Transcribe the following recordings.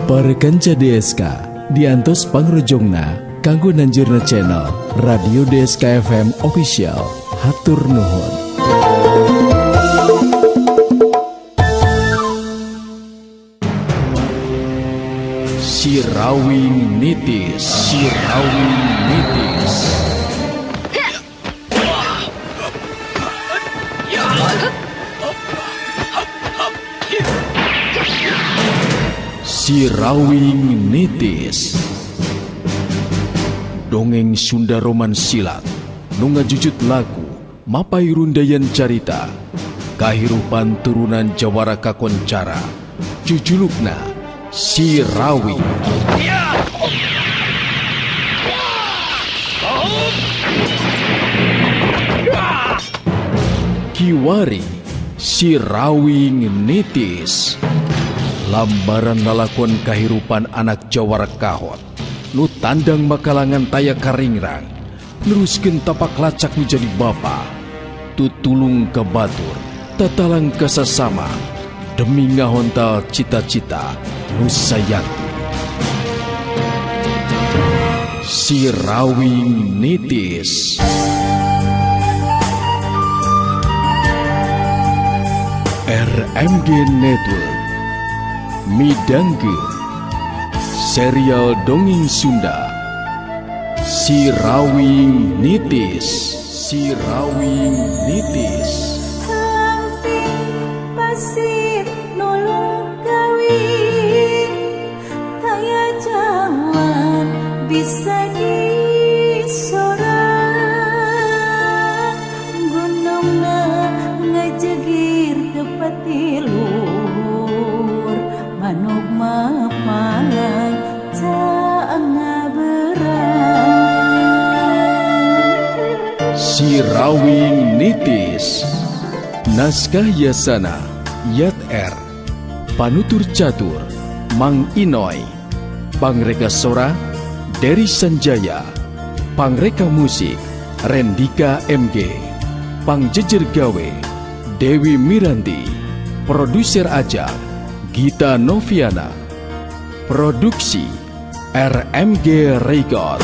Para kanca DSK diantos pangrojongna kanggo nanjurna channel Radio DSK FM Official. Hatur nuhun. Sirawing nitis, sirawing nitis. Sirawing nitis. Dongeng Sunda Roman Silat nu ngajujut lagu mapai rundayan carita kahirupan turunan Jawara Kakoncara jujulukna Sirawing. Kiwari Sirawing nitis. Lambaran lalakon kahirupan anak Jawara Kahot nu tandang makalangan taya karingrang neruskeun tapak lacak nu jadi bapa tutulung ke batur tatalang kasasama demi ngahontal cita-cita nu sayakti. Sirawing nitis. RMG Network midangkeun serial dongeng Sunda Sirawing nitis. Sirawing nitis. Hampir pasir nulung kawin taya jalan bisa disorang gunungna ngajegir tepat luhur manuk mapalang caang ngaberang. Sirawing nitis. Naskah Yasana Yat R. Panutur catur Mang Inoy. Pangreka sora Dery Sanjaya. Pangreka musik Rendika MG. Pangjejer gawe Dewi Miranti. Produser ajak Gita Noviana. Produksi RMG Record.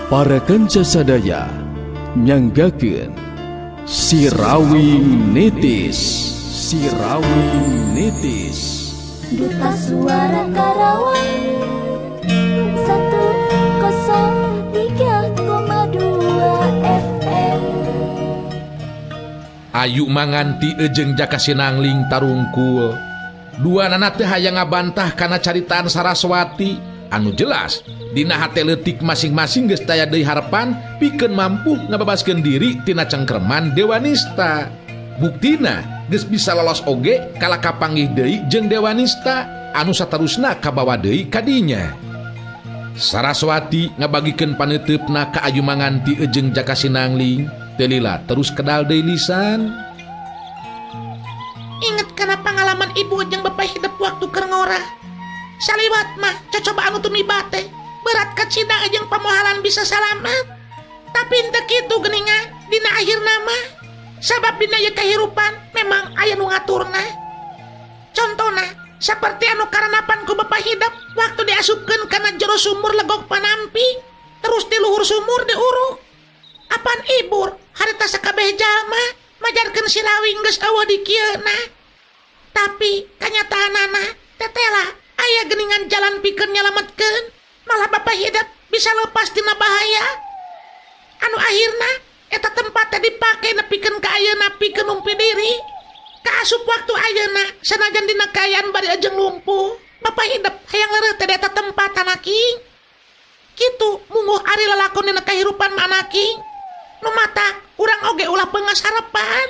Para kanca sadaya nyanggakeun Sirawing nitis. Sirawing nitis. Duta Suara Karawang 103,2 FM. Ayu manganti ejeng jaka sinangling tarungkul. Dua nana teh hayang ngabantah kana caritaan Saraswati anu jelas dina hate leutik masing-masing geus taya deui harapan pikeun mampu ngababaskeun diri tina cengkreman Dewanista. Buktina geus bisa lolos oge kala kapanggih deui jeung Dewanista anu saterusna kabawa deui ka dinya. Saraswati ngabagikeun paneuteupeuna ka Ayu manganti ejeng jaka sinangling teu lila terus kedal deui lisan. Ingat kana pengalaman ibu jeung bapak hidup waktu keur ngorah. Saliwat mah cocobaan anu tumibate berat kacida jeung pamohalan bisa salamet. Tapi henteu kitu geuningan dina akhirna mah sabab dina ieu kahirupan memang aya nu ngaturna. Contona saperti anu karanapan ku bapak hidup waktu diasupkeun kana jero sumur legok panampi terus di luhur sumur diuruk. Apaan ibur harita sakabeh jalma majarkeun Sirawing geus eueuh di kieuna. Tapi kanyataanana tetela aya geuningan jalan pikeun nyalametkeun malah bapak hidup bisa lepas tina bahaya. anu akhirna eta tempatnya dipake nepikeun ka ayeuna pikeun numpi diri. Kaasup waktu ayeuna sanajan dina kaayaan bari ajeng lumpuh, Bapak hidup hayang leureuh teh eta tempat anaking. Kitu mungguh ari lalakon dina kahirupan anaking. Nu mata urang oge ulah peungas harapan.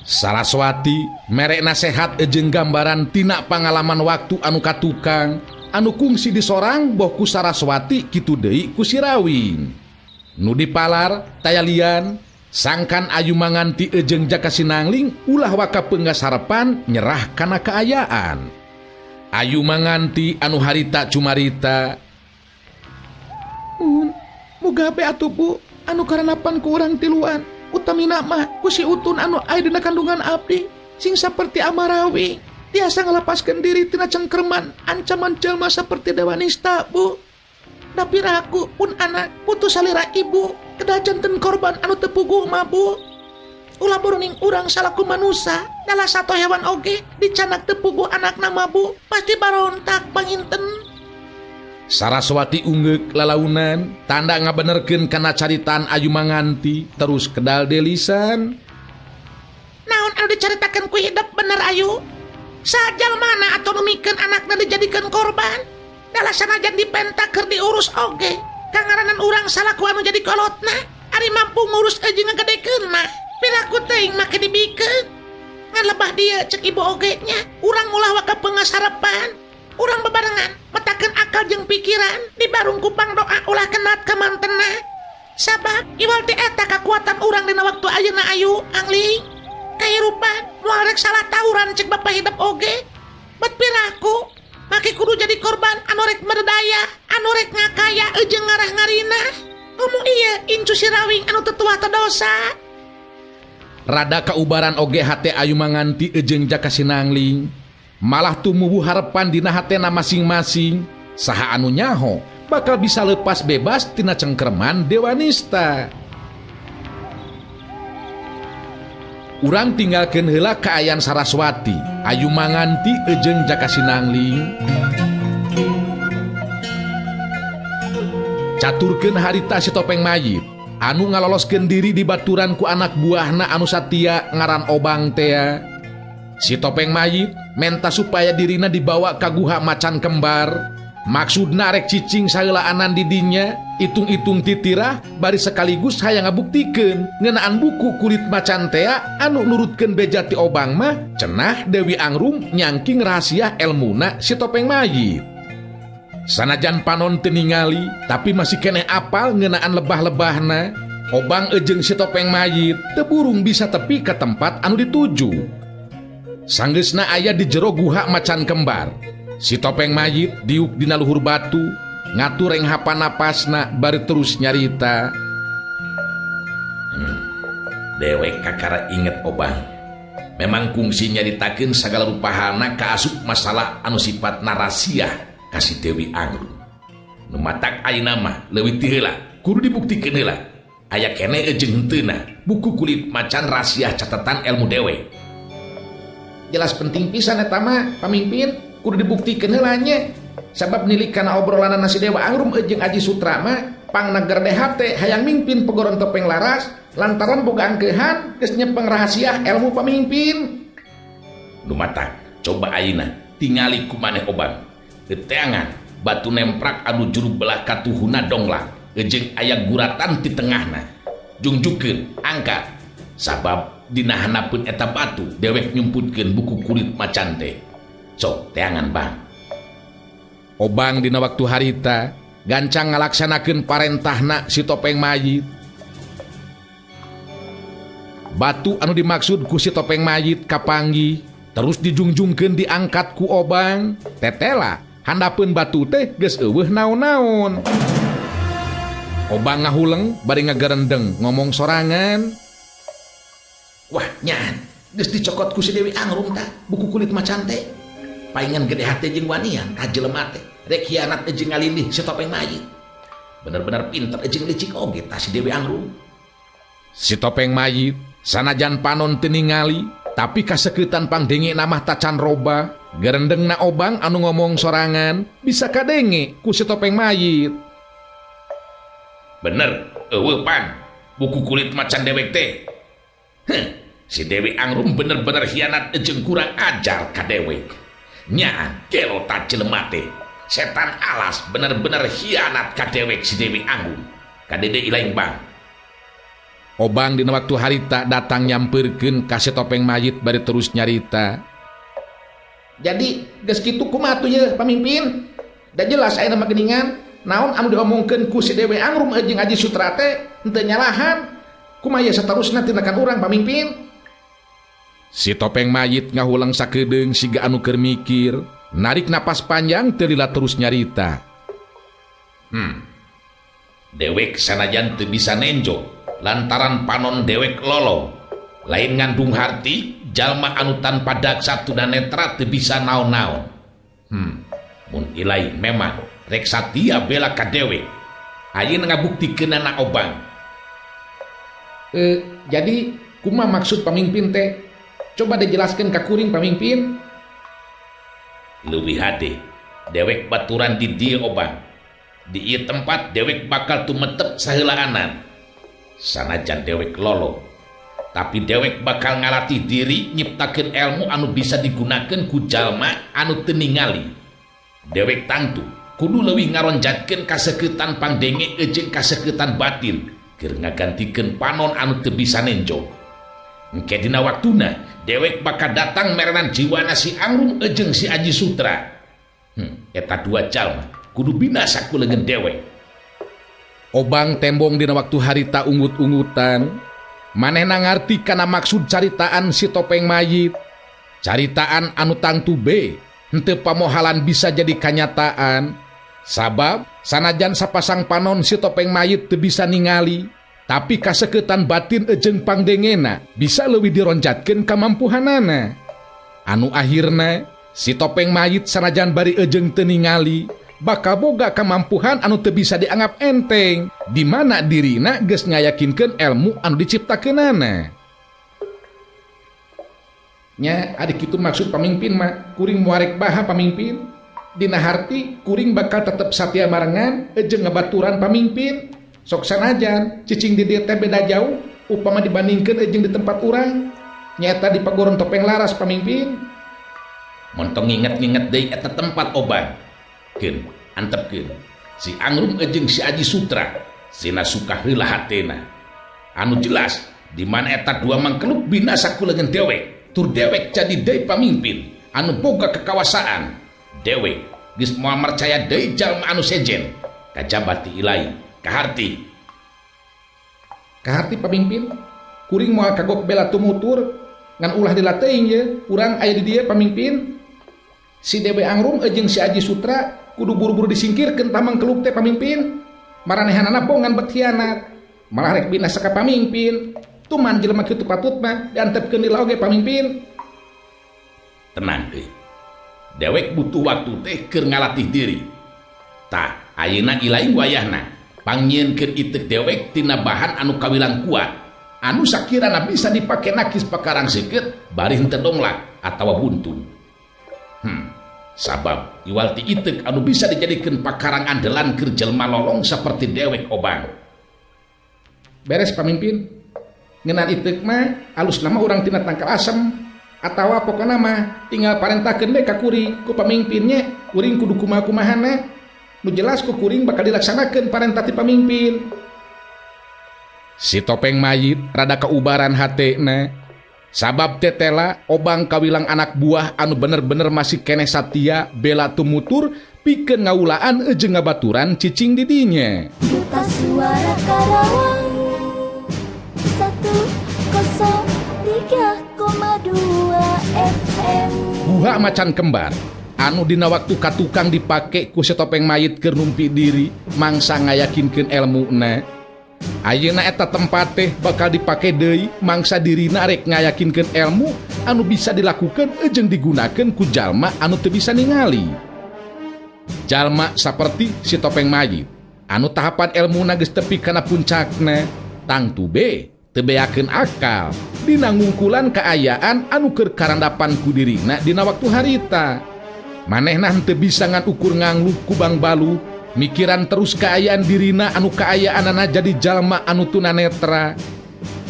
Saraswati merek nasehat jeung gambaran tina pangalaman waktu anu katukang anu kungsi disorang boh ku Saraswati kitu deui ku si Rawing. Nu dipalar tayalian sangkan ayu manganti jeung Jaka Sinangling ulah waka peunggas harapan nyerah kana kaayaan. Ayu manganti anu harita cumarita, muga be atuh Bu anu karanapan ku urang tiluan utamina mah ku si Utun anu aya dina kandungan abdi sing saperti Amarawi tiasa ngelapaskeun diri tina cengkerman ancaman jelma saperti Dewanista Bu. Tapi ragu pun anak putus salira ibu kedah janten korban anu teu puguh mah Bu. Ulah buruning urang salaku manusia dalah satu hewan oge dicanak teu puguh anakna mah Bu pasti barontak panginten. Saraswati ungeuk lalaunan tanda ngabenerkeun kana caritaan ayu manganti terus kedal delisan. Naon anu dicaritakeun ku hidup bener ayu? Sajal mana atau numikeun anakna dijadikeun korban? Dalah sanajan dipentak keur diurus oge. Kangaranan urang salaku anu jadi kolotna ari mampu ngurus jeung ngagedekeun mah. Piraku teuing make dibikeun. Ngan lebah dieu cek ibu oge nya urang ulah waka peungas harapan. Urang bebarengan metakeun akal jeung pikiran di barung kupang doa ulah kenat ka mantena. Sabab iwal teh eta kakuatan urang dina waktu ayeuna ayu angling. Kahirupan moal rek salah tawuran cek Bapak hidup oge. Bet piraku make kudu jadi korban anu rek merdaya, anu rek ngakaya jeung ngarah ngarina. Ngomong ieu incu si Rawing anu tetuah teu dosa. Rada kaubaran oge hate ayu manganti jeung Jaka Sinangling. Malah tumubuh harapan dina hatena masing-masing saha anu nyaho bakal bisa lepas bebas tina cengkerman Dewanista. Urang tinggalkeun heula kaayaan Saraswati, ayu manganti jeung Jaka Sinangling. Caturkeun harita si Topeng Mayit anu ngaloloskeun diri di baturan ku anak buahna anu satia ngaran Obang tea. Si Topeng Mayit menta supaya dirina dibawa ka guha macan kembar. Maksudna rek cicing saheulaanan di dinya, itung-itung titirah bari sekaligus hayang ngabuktikeun ngeunaan buku kulit macan tea anu nurutkeun beja ti Obang mah cenah Dewi Angrum nyangking rahasia elmuna si Topeng Mayit. Sanajan panon teu ningali tapi masih keneh apal ngeunaan lebah-lebahna, Obang jeung si Topeng Mayit teu burung bisa tepi ka tempat anu dituju. Sanggeusna aya di jero guha macan kembar. Si Topeng Mayit diuk dina luhur batu, ngatur reng hapan napasna bari terus nyarita. Dewek kakara inget Obang. Memang kungsi nyaritakeun sagala rupahana kaasup masalah anu sifatna rahasia ka si Dewi Angrum. Nu matak ayeuna mah leuwih ti heula kudu dibuktikeun heula. Aya keneh jeung heuteuna buku kulit macan rahasia catatan ilmu dewek. Jelas penting pisan eta mah pamimpin kudu dibuktikeun heula nya. Sabab nilik kana obrolanna si Dewa Angrum jeung Aji Sutra mah pangnagar dehat teh hayang mimpin pegoron Topeng Laras lantaran boga angkeuhan geus nyepeng rahasia ilmu pamimpin. Nu matak coba ayeuna tingali ku maneh Obang. Teteangan batu nemprak anu juru belah katuhuna donglang jeung aya guratan ti tengahna. Jungjukeun angkat sabab dina hanapeun eta batu dewek nyumputkeun buku kulit macan teh. Sok teangan Bang. Obang dina waktu harita gancang ngalaksanakeun parentahna si Topeng Mayit. Batu anu dimaksud ku si Topeng Mayit kapanggih terus dijungjungkeun diangkat ku Obang. Tetela handapeun batu teh geus eueuh naon-naon. Obang ngahuleng bari ngagarendeng ngomong sorangan. Wah nyan, geus dicokot ku si Dewi Angrum tah buku kulit macan teh. Paingan gede hate jeung wanian ka jelema teh rek hianat jeung ngalindih si Topeng Mayit. Bener-bener pinter jeung licik oge tah si Dewi Angrum. Si Topeng Mayit sanajan panon teu ningali tapi kaseukeuten pangdenge namah tacan roba. Garendengna Obang anu ngomong sorangan bisa kadenge ku si Topeng Mayit. Bener, pan buku kulit macan dewek teh. Si Dewi Angrum bener-bener hianat jeung kurang ajar ka dewek. Nya gelo tak jelema teh. Setan alas bener-bener hianat ka dewek si Dewi Angrum. Ka Dede Ilaing Bang. Obang dina waktu harita datang nyamperkeun ka si Topeng Mayit bari terus nyarita. Jadi geus kitu kumaha atuh ye pamimpin? Da jelas ayeuna mah geuningan naon anu diomongkeun ku si Dewi Angrum jeung Aji Sutra teh henteu nyalahan. Kumaha ye saterusna tindakan urang pamimpin? Si Topeng Mayit ngahulang sakedeung siga anu keur mikir, narik napas panjang teu lila terus nyarita. Dewek sanajan teu bisa nenjo lantaran panon dewek lolo. Lain ngandung harti, jalma anu tanpa daksa tuna netra teu bisa naon-naon. Mun ilai memang rek satia bela ka dewek. Ayeuna ngabuktikeun anak Obang. Jadi kumaha maksud pamimpin teh? Coba dijelaskan ka kuring pamimpin. Leuwih hade, dewek baturan di dieu Obang. Di ieu tempat dewek bakal tumetep saheulaanan. Sanajan dewek lolo, tapi dewek bakal ngalatih diri nyiptakeun ilmu anu bisa digunakeun ku jalma anu teu ningali. Dewek tangtu kudu leuwih ngaronjatkeun kaseuketan pangdenge jeung kaseuketan batin keur ngagantikeun panon anu teu bisa nenjo. Engke dina waktuna dewek bakal datang merenan jiwana si Angrum jeung si Aji Sutra. Eta dua jalma kudu binasa ku leungeun dewek. Obang tembong dina waktu harita ungut-ungutan, manehna ngarti kana maksud caritaan si Topeng Mayit. Caritaan anu tangtu be henteu pamohalan bisa jadi kanyataan. Sabab sanajan sapasang panon si Topeng Mayit teu bisa ningali, tapi kaseuketan batin jeung pangdengena bisa leuwih dironjatkeun kamampuhanana. Anu akhirna si Topeng Mayit sanajan bari jeung teu ningali, bakal boga kamampuhan anu teu bisa dianggap enteng, di mana dirina geus ngayakinkeun ilmu anu diciptakeunana. Nya adik kitu maksud pamimpin mah kuring muarek baha pamimpin. Dina harti kuring bakal tetep satia marengan jeung ngabaturan pamimpin. Sok sanajan cicing di dieu teh beda jauh upama dibandingkeun jeung di tempat urang. Nyata di pagoron Topeng Laras pamimpin. Montong nginget-nginget deui eta tempat Obang. Keun antepkeun si Angrum jeung si Aji Sutra sina suka heula hatena. Anu jelas di mana eta dua mangkeluk binasa ku leungeun dewek, tur dewek jadi deui pamimpin anu boga kekawasaan. Dewek geus moal marcaya deui jalma anu sejen kajabati Ilai kaharti. Kaharti pamimpin, kuring moal kagok bela tumutur ngan ulah dila teuing ye urang aya di dieu pamimpin. Si Dewi Angrum jeung si Aji Sutra kudu buru-buru disingkirkeun tamang keluk teh pamimpin. Maranehanana bongan berkhianat, malah rek binasa ka pamimpin. Tuman jelema kitu patut mah diantepkeun di laoge pamimpin. Tenang deui. Dewek butuh waktu teh keur ngalatih diri. Tah, ayeuna Ilai wayahna pangyieunkeun iteuk dewek tina bahan anu kawilang kuat, anu sakirana bisa dipake nakis pakarang seukeut bari henteu donglak atawa buntu. Sabab iwal ti iteuk anu bisa dijadikeun pakarang andelan keur jelema lolong saperti dewek Obang. Beres pamimpin. Ngeunaan iteuk mah alus nama urang tina tangkal asem atawa pokona mah tinggal parentahkeun we ka kuring ku pamimpinnya. Kuring kudu kumaha-kumahana. Nu jelas ku kuring bakal dilaksanakeun parentah ti pamimpin. Si Topeng Mayit rada kaubaran hatena. Sabab tetela Obang kawilang anak buah anu bener-bener masih keneh satia bela tumutur pikeun ngaulaan jeung ngabaturan cicing di dinya. Duta Suara Karawang 103,2 FM. Buha macan kembar anu dina waktu katukang dipake ku si Topeng Mayit keur numpi diri mangsa ngayakinkeun elmuna. Ayeuna eta tempat teh bakal dipake deui mangsa dirina rek ngayakinkeun ilmu anu bisa dilakukeun jeung digunakeun ku jalma anu teu bisa ningali. Jalma saperti si Topeng Mayit anu tahapan elmuna geus tepi kana puncakna, tangtu be teu beakeun akal dina ngungkulan kaayaan anu keur karandapan ku dirina dina waktu harita. Manehna henteu bisa ngan ukur ngangluh ku Bang Balu mikiran terus keayaan dirina anu kaayaanana jadi jalma anu tunanetra.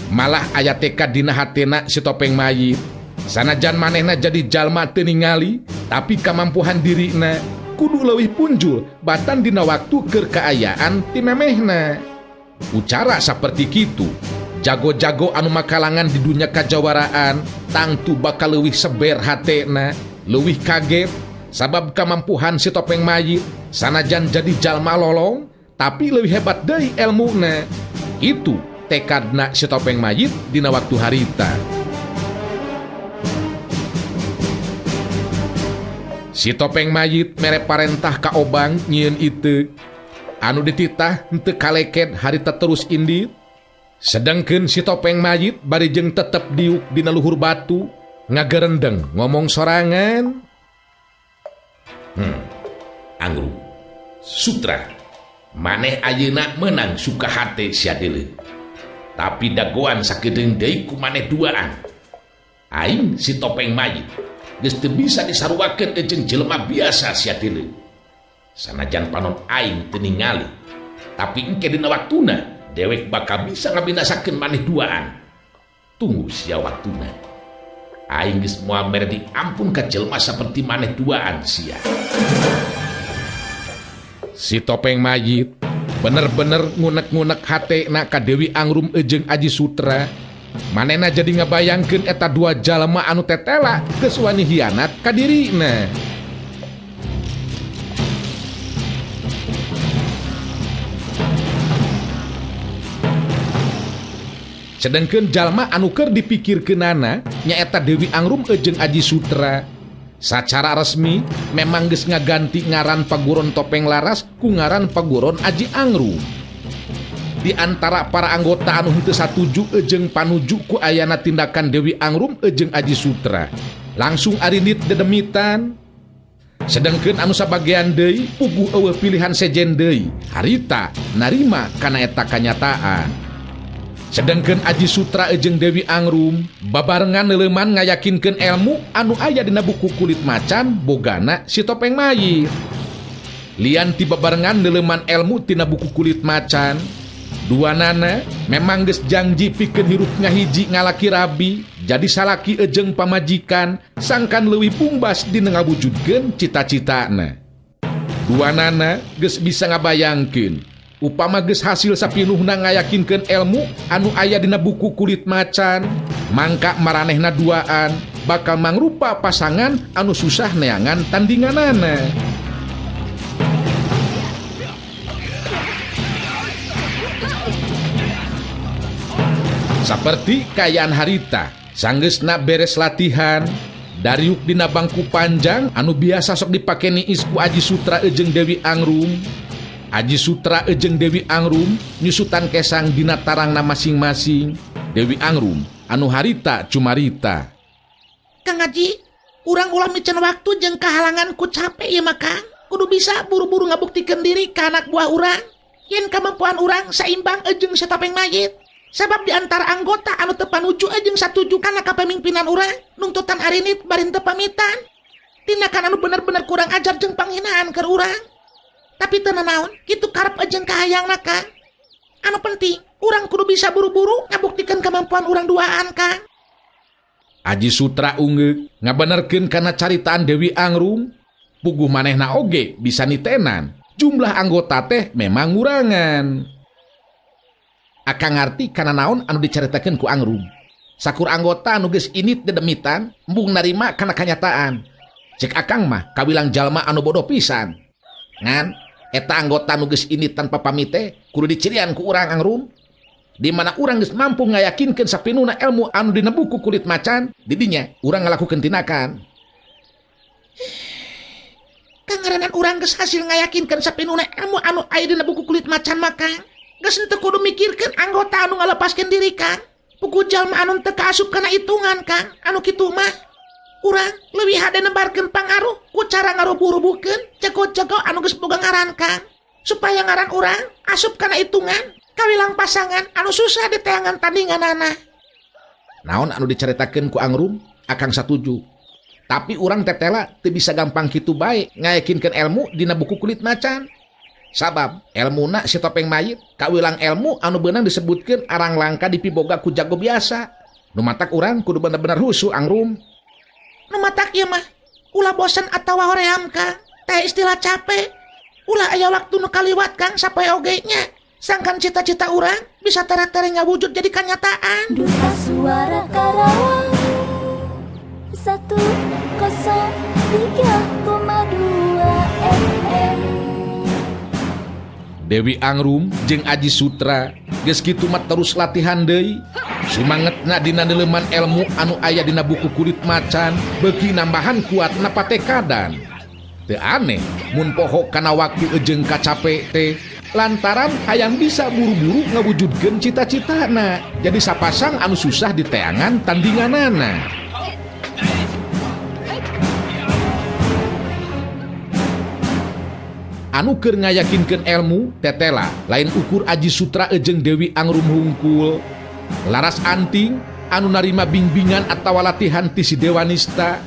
Malah aya tekad dina hatena si Topeng Mayit. Sanajan manehna jadi jalma teu ningali, tapi kamampuhan dirina kudu leuwih punjul batan dina waktu keur kaayaan ti memehna. Ucara saperti kitu, jago-jago anu makalangan di dunia kajawaraan tangtu bakal leuwih seber hatena, leuwih kaget sabab kamampuhan si Topeng Mayit sanajan jadi jalma lolong tapi leuwih hebat deui elmuna. Itu tekadna si Topeng Mayit dina waktu harita. Si Topeng Mayit mere parentah ka Obang nyieun itu. Anu dititah henteu kaleket harita terus indit. Sedengkeun si Topeng Mayit bari jeung tetep diuk dina luhur batu ngagerendeng ngomong sorangan. Angrum, Sutra, maneh ayeuna menang suka hate sia deuleu. Tapi dagoan sakedeung deui ku maneh duaan. Aing si Topeng Mayit geus teu bisa disaruakeun jeung jelema biasa sia deuleu. Sanajan panon aing teu ningali, tapi engke dina waktuna dewek bakal bisa ngabinasakeun maneh duaan. Tunggu sia waktuna. Aing geus moal mere diampun ka jelema saperti maneh duaan sia. Si Topeng Mayit bener-bener ngunek-ngunek hatena ka Dewi Angrum jeung Aji Sutra. Manehna jadi ngabayangkeun eta dua jalma anu tetela geus wani hianat ka dirina. Sedengkeun jalma anu keur dipikirkeunana nyaeta Dewi Angrum jeung Aji Sutra. Sacara resmi memang geus ngaganti ngaran paguron Topeng Laras ku ngaran paguron Aji Angrum. Di antara para anggota anu henteu satuju jeung panuju ku ayana tindakan Dewi Angrum jeung Aji Sutra, langsung arindit dedemitan. Sedengkeun anu sabagean deui puguh eueuh pilihan sejen deui harita narima kana eta kanyataan. Sedengkeun Aji Sutra jeung Dewi Angrum babarengan leuleman ngayakinkeun elmu anu aya dina buku kulit macan bogana si Topeng Mayit. Lian ti babarengan leuleman elmu tina buku kulit macan, duanana memang geus janji pikeun hirup ngahiji ngalaki rabi jadi salaki jeung pamajikan sangkan leuwih pumbas dina ngawujudkeun cita-citana. Duanana geus bisa ngabayangkeun upama geus hasil sapinuhna ngayakinkeun elmu anu aya dina buku kulit macan, mangka maranehna duaan bakal mangrupa pasangan anu susah neangan tandinganana. Saperti kayaan harita sanggeusna beres latihan dariuk dina bangku panjang anu biasa sok dipake niis ku Aji Sutra jeung Dewi Angrum. Aji Sutra jeung Dewi Angrum nyusutan kesang dina tarangna masing-masing. Dewi Angrum anu harita cumarita. Kang Aji, urang ulah mican waktu jeung kahalangan ku capek ieu mah Kang. Kudu bisa buru-buru ngabuktikeun diri ka anak buah urang yen kamampuan urang saimbang jeung si Topeng Mayit. Sabab di antara anggota anu teu panuju jeung satuju kana kapamimpinan urang nungtutan arinit bari teu pamitan. Tindakan anu bener-bener kurang ajar jeung panghinaan keur urang. Tapi teu naon, kitu karep jeung kahayangna Kang. Anu penting, urang kudu bisa buru-buru ngabuktikeun kemampuan urang duaan Kang. Aji Sutra ungeuk ngabenerkeun kana caritaan Dewi Angrum, puguh manehna oge bisa nitenan. Jumlah anggota teh memang ngurangan. Akang ngarti kana naon anu dicaritakeun ku Angrum. Sakur anggota anu geus init dedemitan embung narima kana kanyataan. Cek akang mah kawilang jalma anu bodoh pisan. Ngan eta anggota nu geus ini tanpa pamite kudu dicirian ku urang Angrum, di mana urang geus mampu ngayakinkeun sapinuhna ilmu anu dina buku kulit macan, didinya urang ngalakukeun tindakan. Kangaranan urang geus hasil ngayakinkeun sapinuhna ilmu anu aya dina buku kulit macan mah Kang, geus henteu kudu mikirkeun anggota anu ngalepaskeun diri Kang. Puguh jalma anu teu kaasup kana hitungan Kang, anu kitu mah urang leuwih hade nembarkeun pangaruh ku cara ngarubuh-rubuhkeun jago-jago anu geus boga ngaran Kang, supaya ngaran urang asup kana hitungan kawilang pasangan anu susah diteangan tandinganana. Naon anu dicaritakeun ku Angrum akang satuju, tapi urang tetela teu bisa gampang kitu bae ngayakinkeun ilmu dina buku kulit macan. Sabab elmuna si topeng mayit kawilang ilmu anu beunang disebutkeun arang langka dipiboga ku jago biasa. Nu matak urang kudu bener-bener husu Angrum. Nu matak ieu mah ulah bosen atawa hoream Kang. Teh istilah capek. Ulah aya waktu nu kaliwat Kang sapoe oge nya. Sangkan cita-cita urang bisa tere-tere ngawujud jadi kenyataan. Duta Suara Karawang 103,2 FM. Dewi Angrum jeung Aji Sutra geus kitu mah terus latihan deui. Sumangetna dina neuleuman ilmu anu aya dina buku kulit macan beuki nambahan kuatna patekadan. Teu aneh mun poho kana waktu jeung kacape teh lantaran hayang bisa buru-buru ngawujudkeun cita-citana. Jadi sapasang anu susah diteangan tandinganana. Anu keur ngayakinkeun ilmu tetela lain ukur Aji Sutra jeung Dewi Angrum hungkul. Laras Anting anu narima bimbingan atawa latihan ti si Dewanista.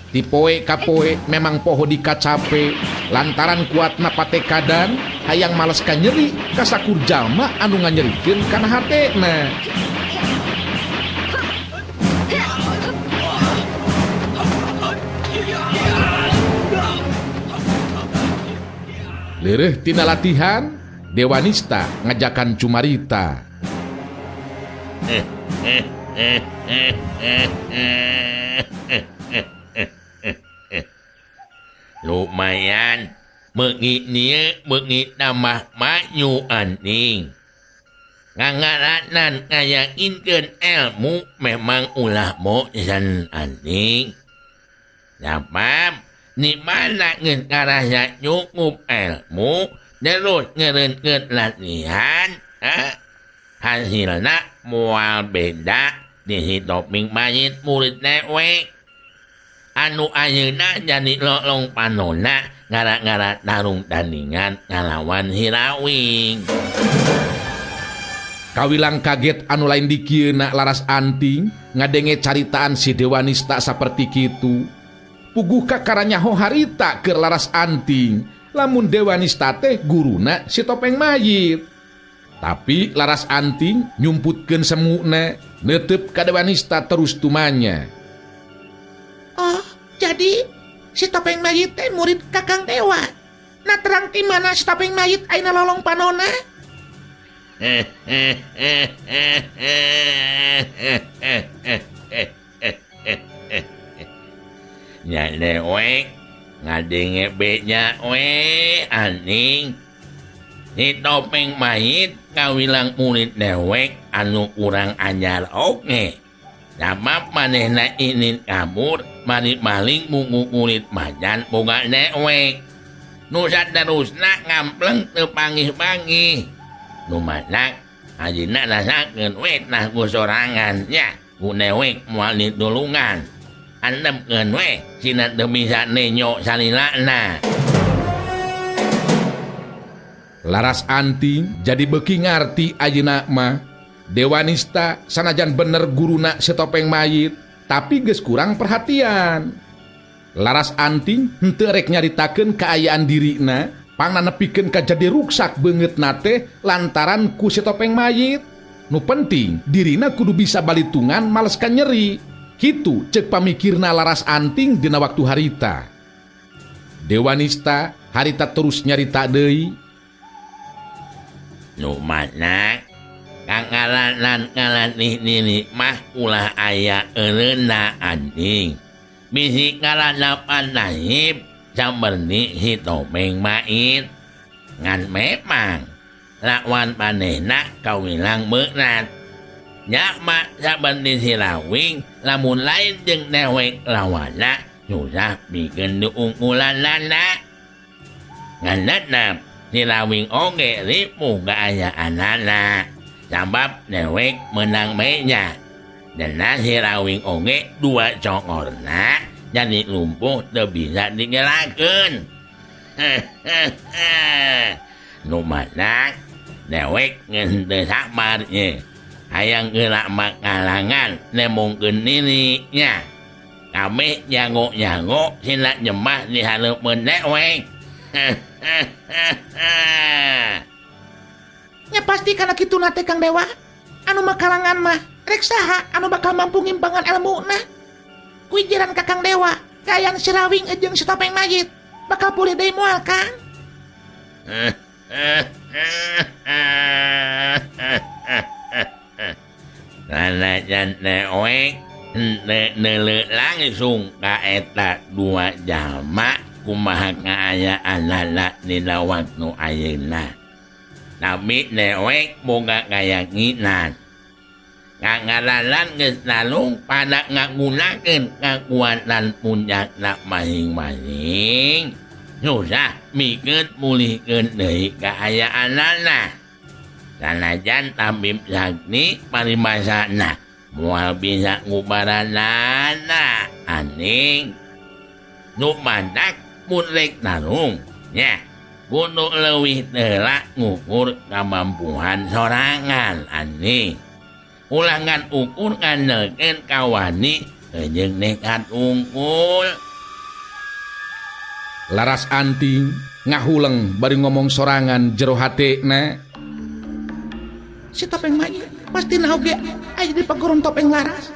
Ti poe ka poe memang poho dikacape lantaran kuatna patekadan hayang males ka nyeri ka sakur jalma anu nganyerikeun kana hatena. Leureuh tina latihan, Dewanista ngajakan cumarita. Lumayan, beungit nama maju anjing. Ngangaranan ngayakinkeun ilmu memang ulah mosan anjing. Sabab di mana ngeun karaya cukup ilmu terus ngereunkeun latihan, hasilna moal beda di si topeng mayit murid dewek. Anu ayeuna jadi lolong panona gara-gara tarung tandingan ngalawan Hirawing. Kawilang kaget anu lain dikieuna Laras Anting ngadenge caritaan si Dewanista saperti kitu. Puguh kakaranyaho harita keur Laras Anting lamun Dewanista teh guruna si topeng mayit. Tapi Laras Anting nyumputkeun semuna neuteup ka Dewanista terus tumanya. Oh, jadi si topeng mayit teh murid Kakang Dewa. Nah terang di mana si topeng mayit ayeuna lolong panona? Nya dewek ngadenge beja we anjing. Si topeng mayit kawilang murid dewek anu kurang ajar oge. Sabab manehna inin kabur mari maling bungu kulit macan boga dewek. Nu saterusna ngampleng teu panggih-panggih. Nu matak ajina rasakeun we tah ku sorangan nya ku dewek moal ditulungan. Andepkeun we cina teu bisa nenyo salilana. Laras Anting jadi beuki ngarti ayeuna mah Dewanista sanajan bener guruna si topeng mayit tapi geus kurang perhatian. Laras Anting henteu rek nyaritakeun kaayaan dirina pangna nepikeun ka jadi ruksak beungeutna teh lantaran ku si topeng mayit. Nu penting dirina kudu bisa balitungan males ka nyeri. Kitu cek pamikirna Laras Anting dina waktu harita. Dewanista harita terus nyarita deui. Nu matak kangalanan ngalanih diri mah ulah aya eureunna anjing. Bisi kaladapan nahib saperti si topeng mayit. Ngan memang lawan manehna kawilang berat. Nya mak saperti si Rawing lamun lain jeung dewek lawana susah pikeun diungkulanana. Ngandatna si Rawing oge ripuh gaayaanana sabab dewek menang meja. Dan si Rawing oge dua congorna jadi lumpuh teu bisa digerakeun. Nu matak dewek geus teu sabar ye. Hayang gerak makalangan nemongkeun diri nya. Kabeh jago-jago sila jemah di hareupeun dewek. Nya pasti kana kitu nate Kang Dewa. Anu makalangan mah rek saha anu bakal mampu ngimbangan ilmuna. Kuijiran ka Kang Dewa, kayan si Rawing jeung si Topeng Mayit bakal pulih deui moal Kang. Sanajan Newek neuleuh langsung ka eta dua jalma kumaha kaayaanna dina waktu ayeuna. Tapi Newek boga kayakinan ngangaralan geus nalung pada ngagunakeun kakuatan puncakna masing-masing. Susah mikeun mulihkeun deui kaayaanana. Sanajan tabib sakti parimasana moal bisa ngubaranana aning nu mandak mun rek narung nya kudu leuwih teula ngukur kamampuan sorangan aning. Ulangan ukur ngandeukeun kawani jeung nekat unggul. Laras Anting ngahuleng bari ngomong sorangan jero hatena. Si Topeng Mayit pasti oge aya di pagoron Topeng Laras.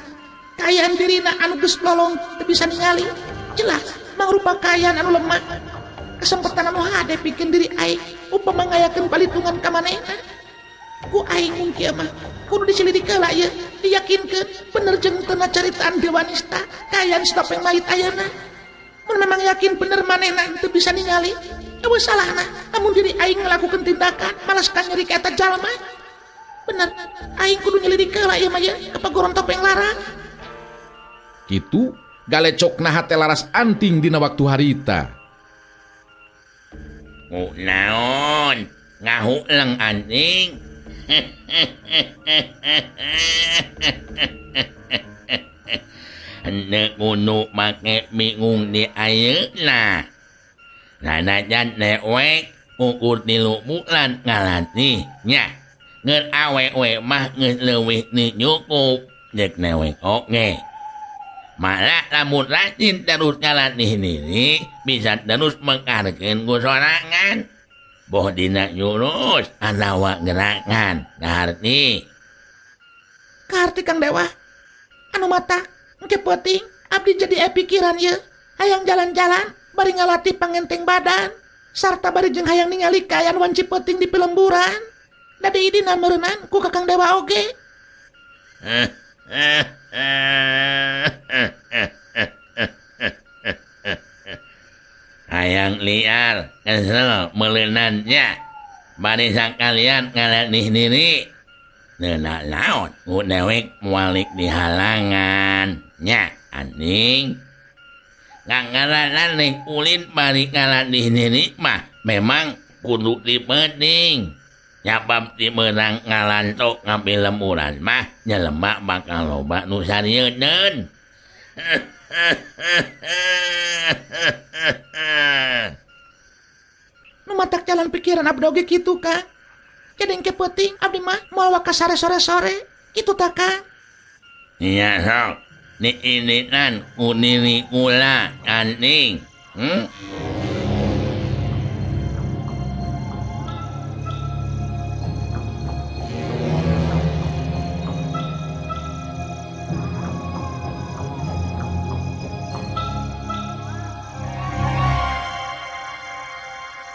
Kaayaan dirina anu geus lolong teu bisa ningali. Jelas mangrupa kaayaan anu lemah. Kesempatan anu hade pikeun diri aing upama ngayakeun palitungan ka manehna. Ku aing mun kieu mah kudu diselidik heula ieu, diyakinkeun bener jeung teu caritaan Dewanista kaayaan si Topeng Mayit ayeuna. Mun memang yakin bener manehna teu bisa ningali, eueuh salahna lamun diri aing ngelakukeun tindakan malas ka nyeri ka eta jalma. Bener, aing kudu nyelidik heula ieu mah ye ka pagoron Topeng Laras. Kitu galecokna hate Laras Anting dina waktu harita. Naon ngahuleng Anting. Henteu kudu make bingung di ayeuna. Sanajan Newek ukur 3 bulan ngalatih nya. Ngeun awewe mah geus leuwih ni cukup jeung Newek oge. Malah lamun rajin terus ngalatih diri bisa terus mengkarkeun ku sorangan. Boh dina jurus anawa gerakan ngarti. Karti Kang Dewa. Anu mata engke peuting abdi jadi pikiran ye. Hayang jalan-jalan bari ngalatih pangenteng badan sarta bari jeung hayang ningali kaayaan wanci peuting di pelemburan. Da deui dina meureunnan ku Kakang Dewa oge. Hayang liar kesel meuleunannya bari sakalian ngalatih diri. Neuna naon ku Newek mualik di halangan nya Anting. Ngangaranan ning ulin bari ngalatih diri mah memang kudu dipeuting. Nyabab ti meunang ngalantok ngambil lemburan mah jelema bakal loba nu sarieun. Nu matak jalan pikiran abdi oge kitu Kang. Jadi engke peuting abdi mah moal waka sare sore-sore. Kitu tah Kang. Iya sok. Diinitan ku diri kula Anting.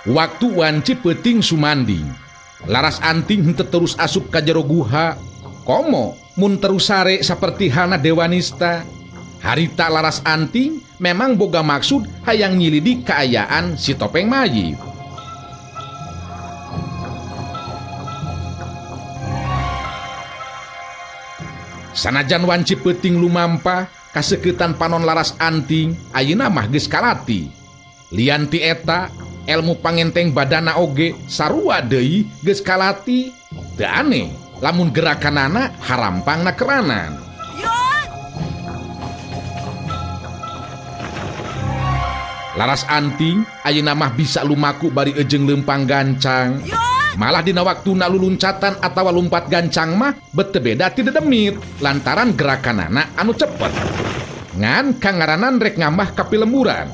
Waktu wanci peuting sumanding, Laras Anting henteu terus asup ka jero guha. Komo mun terus sare saperti halna Dewanista. Harita Laras Anting memang boga maksud hayang nyilidik kaayaan si Topeng Mayit. Sanajan wanci peuting lumampah kaseuketan panon Laras Anting ayeuna mah geus kalati. Lian ti eta ilmu pangenteng badana oge sarua deui geus kalati. Teu aneh lamun gerakanana harampangna keranan. Laras Anting ayeuna mah bisa lumaku bari ejeng leumpang gancang. Malah dina waktuna luluncatan atawa lumpat gancang mah bete beda ti dedemit lantaran gerakanana anu cepet. Ngan kangaranan rek ngambah ka pilemburan.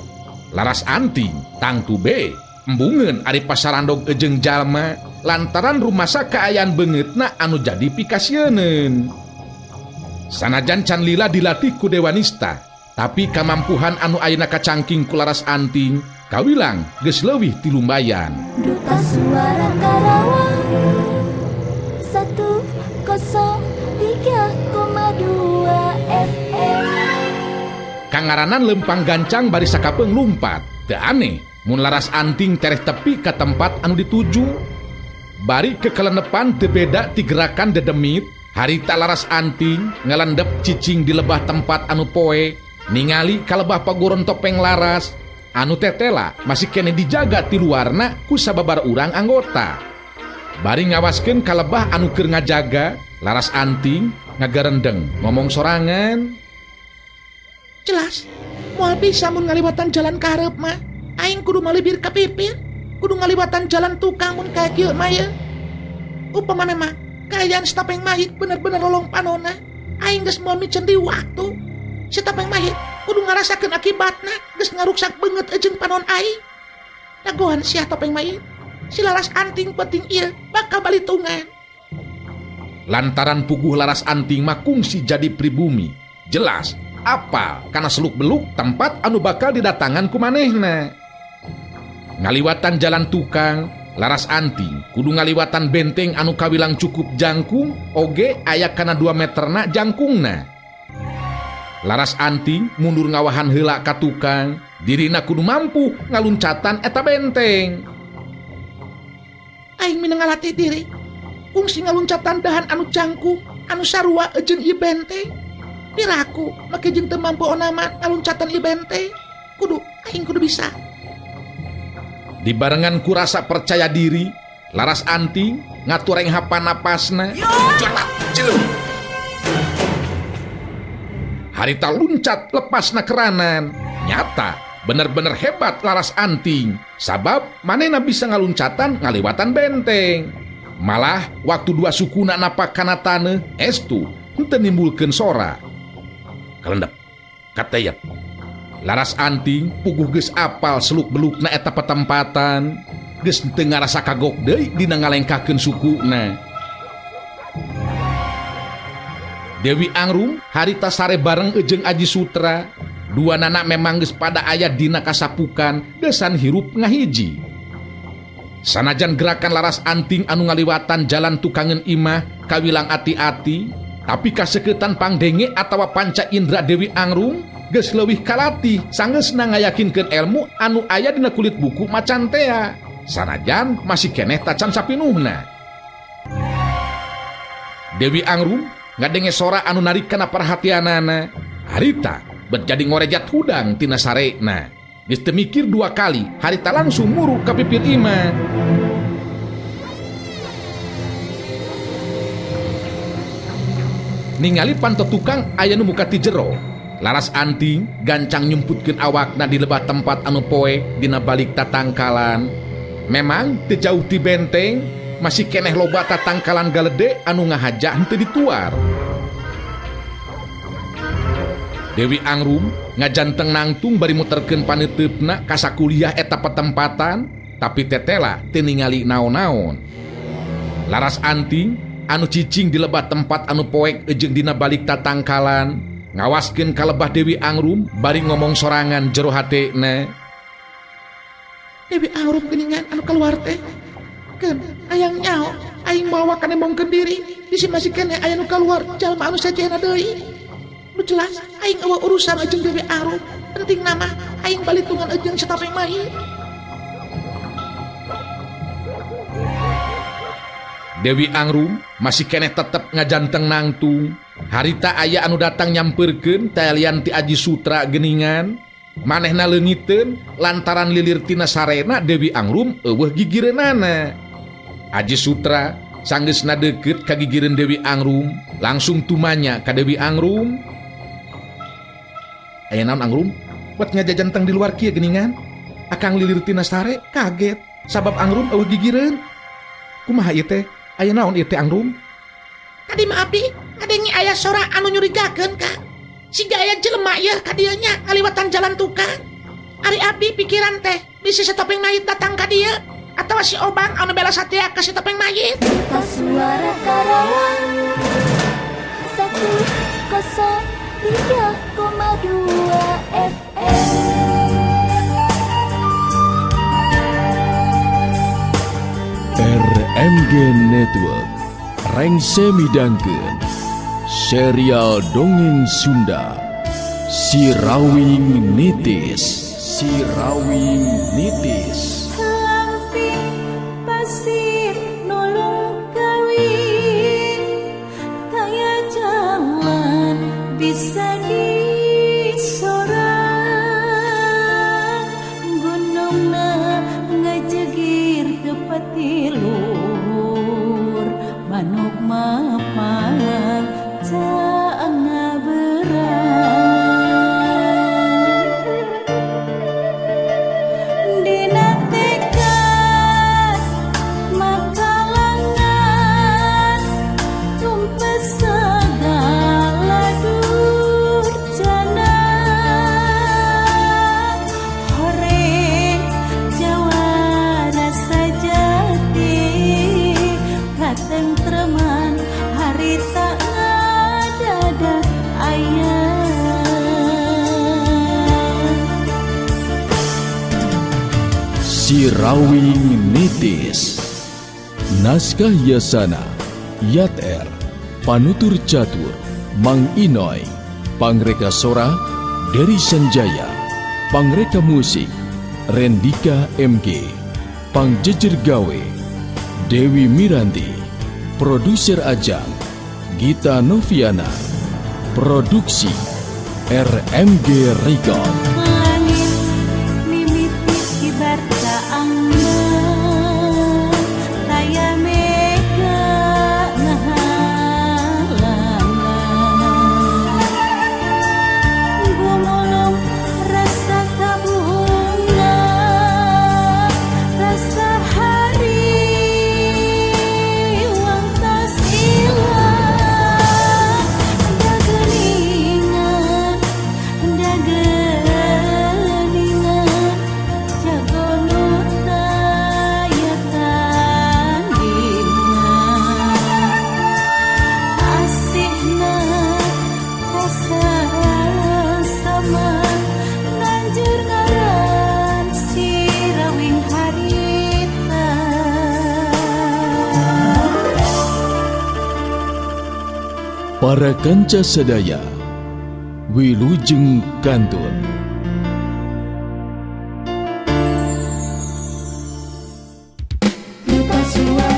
Laras Anting tangtu be embungen ari pasarandog ejeng jalma lantaran rumasa kaayaan beungeutna anu jadi pikasieun. Sanajan can lila dilatih ku Dewanista, tapi kamampuhan anu ayeuna kacangking ku Laras Anting kawilang geus leuwih ti lumbayan. Duta Suara Karawang 103,2 FM. Kangaranan lempang gancang bari sakapeung lumpat. Teu aneh mun Laras Anting tereh tepi ka tempat anu dituju. Bari kekelenepan teu beda ti gerakan dedemit. Harita Laras Anting ngelendep cicing di lebah tempat anu poe, ningali ka lebah paguron topeng Laras anu tetela masih kene dijaga ti luarna ku sababar urang anggota. Bari ngawaskeun ka lebah anu keur ngajaga, Laras Anting ngagarendeng ngomong sorangan. Jelas, moal bisa mun ngaliwatan jalan karep mah. Aing kudu malibir ka pipir, kudu ngaliwatan jalan tukang mun kaya kieu mah ye. Upama memang kaayaan si Topeng Mahit bener-bener lolong panona, aing geus moal micen di waktu. Si Topeng Mahit kudu ngarasakeun akibatna geus ngaruksak beungeut ejeng panon aing. Dagoan sia Topeng Mahit, si Laras Anting penting ieu bakal balitungan. Lantaran puguh Laras Anting mah kungsi jadi pribumi. Jelas apa kana seluk-beluk tempat anu bakal didatangan ku manehna. Ngaliwatan jalan tukang, Laras Anting kudu ngaliwatan benteng anu kawilang cukup jangkung, oge aya kana 2 meterna jangkungna. Laras Anting mundur ngawahan heula ka tukang, dirina kudu mampu ngaluncatan eta benteng. Aing mina ngalatih diri, kungsi ngaluncatan dahan anu jangkung, anu sarua ejeng ieu benteng. Piraku make jeung teu mampu onaman ngaluncatan ieu benteng. Aing kudu bisa. Dibarengan ku rasa percaya diri, Laras Anting ngatureng hapan napasna. Harita luncat lepasna keranan. Nyata bener-bener hebat Laras Anting, sabab manehna bisa ngaluncatan ngaliwatan benteng. Malah waktu dua sukuna napak kana taneuh estu henteu nimbulkeun sora. Kalendep katayep Laras Anting puguh geus apal seluk-belukna eta petempatan, geus teu ngarasa kagok deui dina ngalengkakeun sukuna. Dewi Angrum harita sare bareng ejeng Aji Sutra, dua nana memang geus pada aya dina kasapukan gesan hirup ngahiji. Sanajan gerakan Laras Anting anu ngaliwatan jalan tukangeun imah kawilang ati-ati, tapi kaseuketan pangdenge atawa panca indra Dewi Angrum geus leuwih kalatih sanggeusna ngayakinkeun elmu anu aya dina kulit buku macan tea, sanajan masih keneh tacan sapinuhna. Dewi Angrum ngadenge sora anu narik kana perhatianana, harita bet jadi ngorejat hudang tina sarekna. Geus teu mikir 2 kali, harita langsung muru ka pipir imah. Ningali panto tukang aya nu muka ti jero, Laras Anting gancang nyumputkeun awakna di lebah tempat anu poe dina balik tatangkalan. Memang teu jauh ti benteng, masih keneh loba tatangkalan galede anu ngahaja henteu dituar. Dewi Angrum ngajanteng nangtung bari muterkeun paneteupna ka sakuliah eta petempatan, tapi tetela teu ningali naon-naon. Laras Anting anu cicing di lebah tempat anu poek ejeng dina balik tatangkalan ngawaskeun ka lebah Dewi Angrum bari ngomong sorangan jero hatena. Dewi Angrum geuningan anu kaluar teh. Keun hayang nyao, aing bawa ka nembongkeun diri, bisi masih keneh aya nu kaluar jalma anu sajena deui. Nu jelas aing eueuh urusan ejeng Dewi Angrum, penting nama aing balitungan ejeng si Topeng Mahit. Dewi Angrum masih keneh tetep ngajanteng nangtung. Harita aya anu datang nyamperkeun talian ti Aji Sutra geuningan, manehna leungiteun lantaran lilir tina sarena Dewi Angrum eueuh gigireunana. Aji Sutra sanggeusna deukeut ka gigireun Dewi Angrum, langsung tumanya ka Dewi Angrum. Aya naon Angrum? Buat ngajajanteng di luar kieu geuningan. Akang lilir tina sare kaget sabab Angrum eueuh gigireun. Kumaha ieu teh? Aya naon ieu teh Angrum? Tadi mah abdi ngadengi aya sora anu nyurigakeun ka. Siga aya jelema ieu ka dieu nya ngaliwatan jalan tukang. Ari abdi pikiran teh bisa si topeng mayit datang ke dia atau si Obang anu bela satya ke si topeng mayit. Kita Suara Karawang 103,2 FM. RMG Network rengse midangkeun serial dongeng Sunda Sirawing Nitis. Lamping pasir nulung kawin, kaya jalan bisa disorang. Gunungna ngajegir kepatilur, manuk mapang caang ngaberang. Sirawing Nitis. Naskah Yasana Yat R, Panutur Catur Mang Inoy, Pangreka Sora Dari Sanjaya, Pangreka Musik Rendika MG, Pangjejer Gawe Dewi Miranti, Produser Ajang Gita Noviana, Produksi RMG Record. Para kanca sadaya, wilujeng kantun. Kita Suara